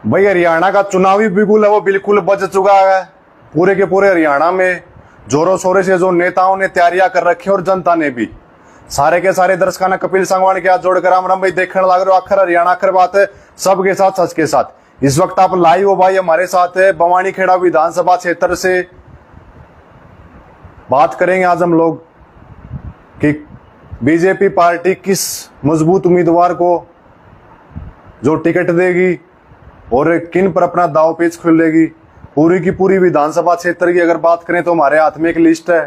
भाई हरियाणा का चुनावी बिगुल है वो बिल्कुल बज चुका है। पूरे के पूरे हरियाणा में जोरों शोरों से जो नेताओं ने तैयारियां कर रखी और जनता ने भी सारे के सारे दर्शकों ने कपिल संगवान के हाथ जोड़कर राम भाई देखने लग रहे हो। आखिर हरियाणा आखिर बात है सबके साथ सच के साथ। इस वक्त आप लाइव हो भाई हमारे साथ है बवानीखेड़ा विधानसभा क्षेत्र से बात करेंगे आज हम लोग कि बीजेपी पार्टी किस मजबूत उम्मीदवार को जो टिकट देगी और किन पर अपना दांवपेच खुलेगी। पूरी की पूरी विधानसभा क्षेत्र की अगर बात करें तो हमारे हाथ में एक लिस्ट है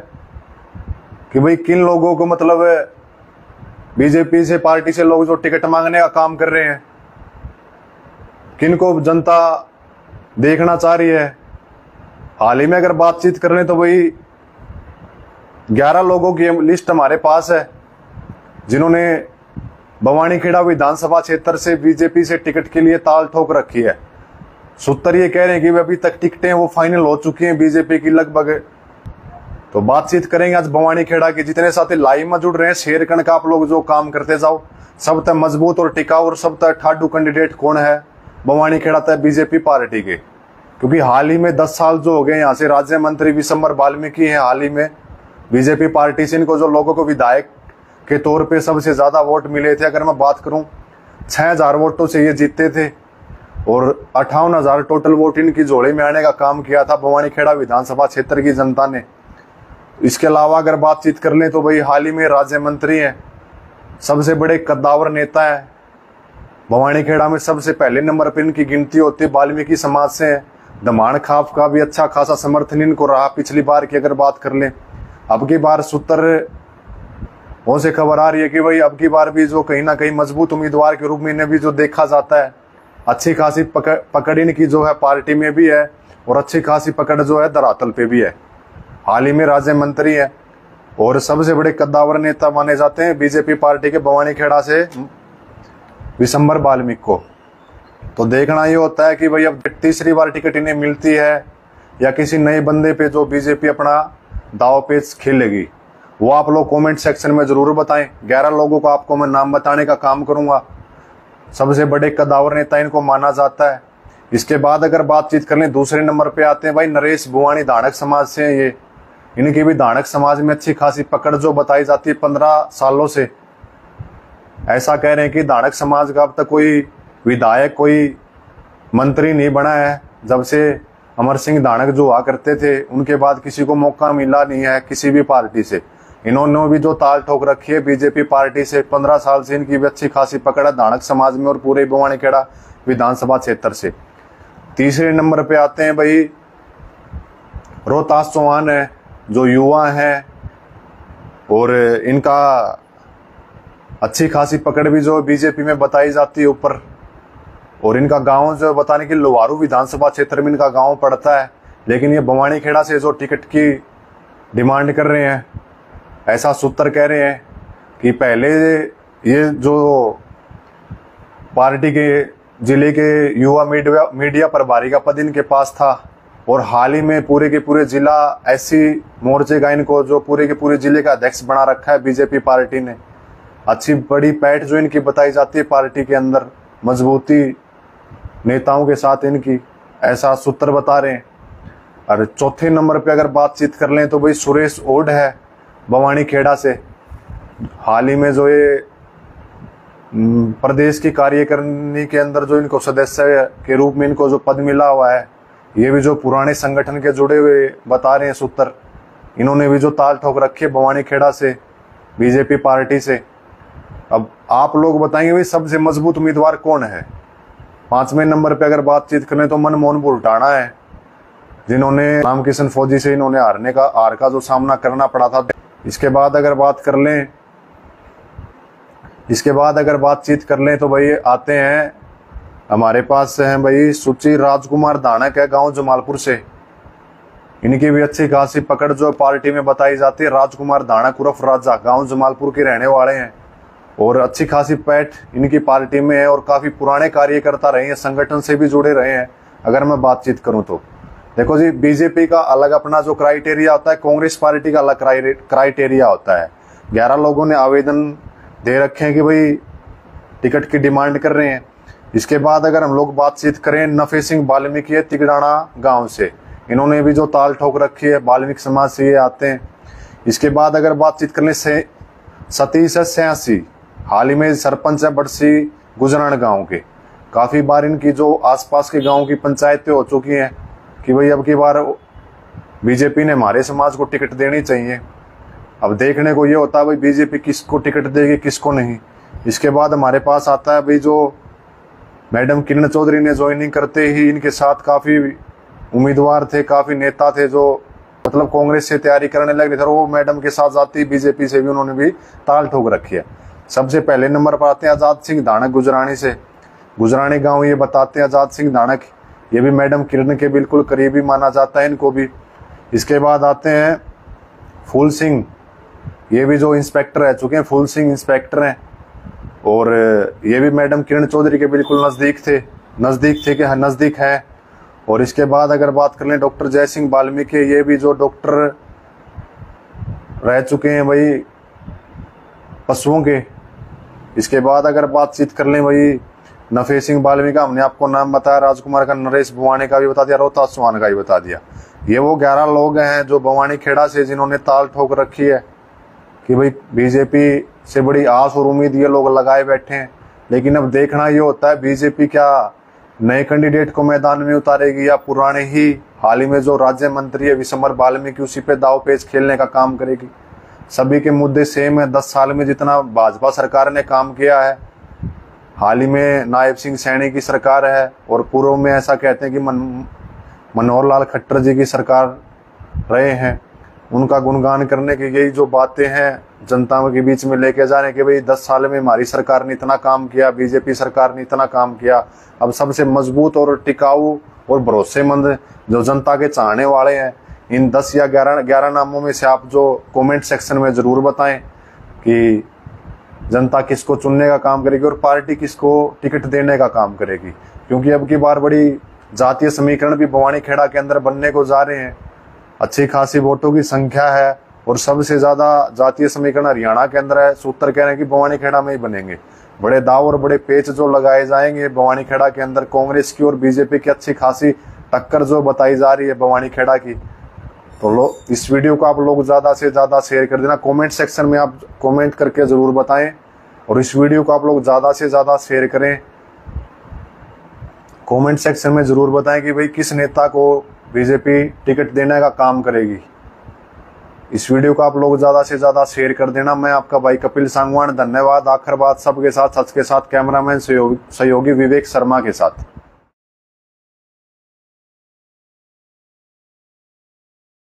कि भाई किन लोगों को मतलब बीजेपी से पार्टी से लोग जो टिकट मांगने का काम कर रहे हैं, किन को जनता देखना चाह रही है। हाल ही में अगर बातचीत कर रहे हैं तो भाई 11 लोगों की लिस्ट हमारे पास है जिन्होंने बवानीखेड़ा विधानसभा क्षेत्र से बीजेपी से टिकट के लिए ताल ठोक रखी है। सूत्र ये कह रहे हैं कि वे अभी तक टिकटें वो फाइनल हो चुकी हैं बीजेपी की लगभग। तो बातचीत करेंगे आज बवानीखेड़ा के जितने साथी लाइव में जुड़ रहे हैं शेयर करके आप लोग जो काम करते जाओ। सब तक मजबूत और टिकाऊ और सब तक ठाडू कैंडिडेट कौन है बवानीखेड़ा तक बीजेपी पार्टी के, क्योंकि हाल ही में 10 साल जो हो गए यहाँ से राज्य मंत्री विशंबर वाल्मीकि हैं। हाल ही में बीजेपी पार्टी से इनको जो लोगों को विधायक के तौर पे सबसे ज्यादा वोट मिले थे, अगर मैं बात करूं 6000 वोटों से ये जीते थे और 58,000 टोटल वोट इनकी झोली में आने का काम किया था बवानीखेड़ा विधानसभा क्षेत्र की जनता ने। इसके अलावा अगर बातचीत कर लें तो भाई हाल ही में राज्य मंत्री हैं, सबसे बड़े कद्दावर नेता है बवानीखेड़ा में। सबसे पहले नंबर पर इनकी गिनती होती है वाल्मीकि समाज से है। दमाण खाप का भी अच्छा खासा समर्थन इनको रहा पिछली बार की अगर बात कर लें। अब की बार सूत्र से खबर आ रही है कि भाई अब की बार भी जो कहीं ना कहीं मजबूत उम्मीदवार के रूप में इन्हें भी जो देखा जाता है, अच्छी खासी पकड़ इनकी जो है पार्टी में भी है और अच्छी खासी पकड़ जो है धरातल पे भी है। हाल ही में राज्य मंत्री है और सबसे बड़े कद्दावर नेता माने जाते हैं बीजेपी पार्टी के बवानीखेड़ा से विशंबर वाल्मीकि को। तो देखना ये होता है कि भाई अब तीसरी बार टिकट इन्हें मिलती है या किसी नए बंदे पे जो बीजेपी अपना दांवपेच खेलेगी। वो आप लोग कमेंट सेक्शन में जरूर बताएं। 11 लोगों को आपको मैं नाम बताने का काम करूंगा। सबसे बड़े कद्दावर नेता इनको माना जाता है। इसके बाद अगर बातचीत कर लें दूसरे नंबर पे आते हैं भाई नरेश बुवानी धाणक समाज से हैं ये। इनकी भी धाणक समाज में अच्छी खासी पकड़ जो बताई जाती है 15 सालों से। ऐसा कह रहे हैं कि धाणक समाज का अब तक कोई विधायक कोई मंत्री नहीं बना है जब से अमर सिंह धाणक जो हुआ करते थे उनके बाद किसी को मौका मिला नहीं है किसी भी पार्टी से। इन्होंने भी जो ताल ठोक रखी है बीजेपी पार्टी से 15 साल से इनकी भी अच्छी खासी पकड़ है धाणक समाज में और पूरे बवानीखेड़ा विधानसभा क्षेत्र से। तीसरे नंबर पे आते हैं भाई रोहतास चौहान है जो युवा है और इनका अच्छी खासी पकड़ भी जो बीजेपी में बताई जाती है ऊपर। और इनका गांव जो बताने की लोहारू विधानसभा क्षेत्र में इनका गांव पड़ता है, लेकिन ये बवानीखेड़ा से जो टिकट की डिमांड कर रहे हैं। ऐसा सूत्र कह रहे हैं कि पहले ये जो पार्टी के जिले के युवा मीडिया प्रभारी का पद इनके पास था और हाल ही में पूरे के पूरे जिला एससी मोर्चे का इनको जो पूरे के पूरे जिले का अध्यक्ष बना रखा है बीजेपी पार्टी ने। अच्छी बड़ी पैठ जो इनकी बताई जाती है पार्टी के अंदर, मजबूती नेताओं के साथ इनकी, ऐसा सूत्र बता रहे हैं। और चौथे नंबर पे अगर बातचीत कर लें तो भाई सुरेश ओड है बवानीखेड़ा से। हाल ही में जो ये प्रदेश की कार्यकारिणी के अंदर जो इनको सदस्य के रूप में इनको जो पद मिला हुआ है, ये भी जो पुराने संगठन के जुड़े हुए बता रहे हैं सूत्र। इन्होंने भी जो ताल ठोक रखी है बवानीखेड़ा से बीजेपी पार्टी से। अब आप लोग बताएंगे भाई सबसे मजबूत उम्मीदवार कौन है। 5वें नंबर पे अगर बातचीत करें तो मनमोहन बुल्टाना है जिन्होंने रामकिशन फौजी से इन्होंने हार का जो सामना करना पड़ा था। इसके बाद अगर बातचीत कर लें तो भाई आते हैं हमारे पास से हैं भाई सुची राजकुमार धाणक है गांव जमालपुर से। इनकी भी अच्छी खासी पकड़ जो पार्टी में बताई जाती है। राजकुमार धाणक उर्फ राजा गांव जमालपुर के रहने वाले हैं और अच्छी खासी पैठ इनकी पार्टी में है और काफी पुराने कार्यकर्ता रहे हैं, संगठन से भी जुड़े रहे हैं। अगर मैं बातचीत करूं तो देखो जी, बीजेपी का अलग अपना जो क्राइटेरिया होता है, कांग्रेस पार्टी का अलग क्राइटेरिया होता है। 11 लोगों ने आवेदन दे रखे हैं कि भाई टिकट की डिमांड कर रहे हैं। इसके बाद अगर हम लोग बातचीत करें नफे सिंह वाल्मीकि तिगड़ाना गांव से, इन्होंने भी जो ताल ठोक रखी है, वाल्मीकि समाज से ये आते हैं। इसके बाद अगर बातचीत कर लें सतीश स्यासी, हाल ही में सरपंच है बड़सी गुजराण गांव के। काफी बार इनकी जो आसपास के गांव की पंचायतें हो चुकी हैं कि भाई अब की बार बीजेपी ने हमारे समाज को टिकट देनी चाहिए। अब देखने को ये होता है भाई बीजेपी किसको टिकट देगी किसको नहीं। इसके बाद हमारे पास आता है भाई जो मैडम किरण चौधरी ने ज्वाइनिंग करते ही इनके साथ काफी उम्मीदवार थे, काफी नेता थे जो मतलब कांग्रेस से तैयारी करने लगे थे, वो मैडम के साथ जाती बीजेपी से भी उन्होंने भी ताल ठोक रखी है। सबसे पहले नंबर पर आते हैं आजाद सिंह धानक गुजराणी से, गुजराणी गांव ये बताते हैं आजाद सिंह धानक, ये भी मैडम किरण के बिल्कुल करीबी माना जाता है इनको भी। इसके बाद आते हैं फूल सिंह, ये भी जो इंस्पेक्टर रह चुके हैं, फूल सिंह इंस्पेक्टर हैं और ये भी मैडम किरण चौधरी के बिल्कुल नजदीक है। और इसके बाद अगर बात कर लें डॉक्टर जय सिंह वाल्मीकि, ये भी जो डॉक्टर रह चुके हैं भाई पशुओं के। इसके बाद अगर बातचीत कर लें भाई नफे सिंह वाल्मीकि, हमने आपको नाम बताया, राजकुमार का, नरेश भवानी का भी बता दिया, रोहतास चौहान का भी बता दिया। ये वो 11 लोग हैं जो भवानी खेड़ा से जिन्होंने ताल ठोक रखी है कि भाई बीजेपी से बड़ी आस और उम्मीद ये लोग लगाए बैठे हैं। लेकिन अब देखना ये होता है बीजेपी क्या नए कैंडिडेट को मैदान में उतारेगी या पुराने ही हाल ही में जो राज्य मंत्री है विशंबर वाल्मीकि उसी पे दाव पेच खेलने का काम करेगी। सभी के मुद्दे सेम है। 10 साल में जितना भाजपा सरकार ने काम किया है, हाल ही में नायब सिंह सैनी की सरकार है और पूर्व में ऐसा कहते हैं कि मनोहर लाल खट्टर जी की सरकार रहे हैं, उनका गुणगान करने की यही जो बातें हैं जनता के बीच में लेके जाने के भाई 10 साल में हमारी सरकार ने इतना काम किया, बीजेपी सरकार ने इतना काम किया। अब सबसे मजबूत और टिकाऊ और भरोसेमंद जो जनता के चाहने वाले हैं, इन 10 या 11 नामों में से आप जो कमेंट सेक्शन में जरूर बताएं कि जनता किसको चुनने का काम करेगी और पार्टी किसको टिकट देने का काम करेगी। क्योंकि अब की बार बड़ी जातीय समीकरण भी भवानी खेड़ा के अंदर बनने को जा रहे हैं, अच्छी खासी वोटों की संख्या है और सबसे ज्यादा जातीय समीकरण हरियाणा के अंदर है। सूत्र कह रहे हैं कि भवानी खेड़ा में ही बनेंगे। बड़े दाव और बड़े पेच जो लगाए जाएंगे भवानी खेड़ा के अंदर, कांग्रेस की और बीजेपी की अच्छी खासी टक्कर जो बताई जा रही है भवानी खेड़ा की। तो इस वीडियो को आप लोग ज्यादा से ज्यादा शेयर कर देना, कमेंट सेक्शन में आप कमेंट करके जरूर बताएं और इस वीडियो को आप लोग ज्यादा से ज्यादा शेयर करें। कमेंट सेक्शन में जरूर बताएं कि भाई किस नेता को बीजेपी टिकट देने का काम करेगी। इस वीडियो को आप लोग ज्यादा से ज्यादा शेयर कर देना। मैं आपका भाई कपिल सांगवान, धन्यवाद। आखिर बात सबके साथ, सच के साथ, कैमरामैन सहयोगी विवेक शर्मा के साथ।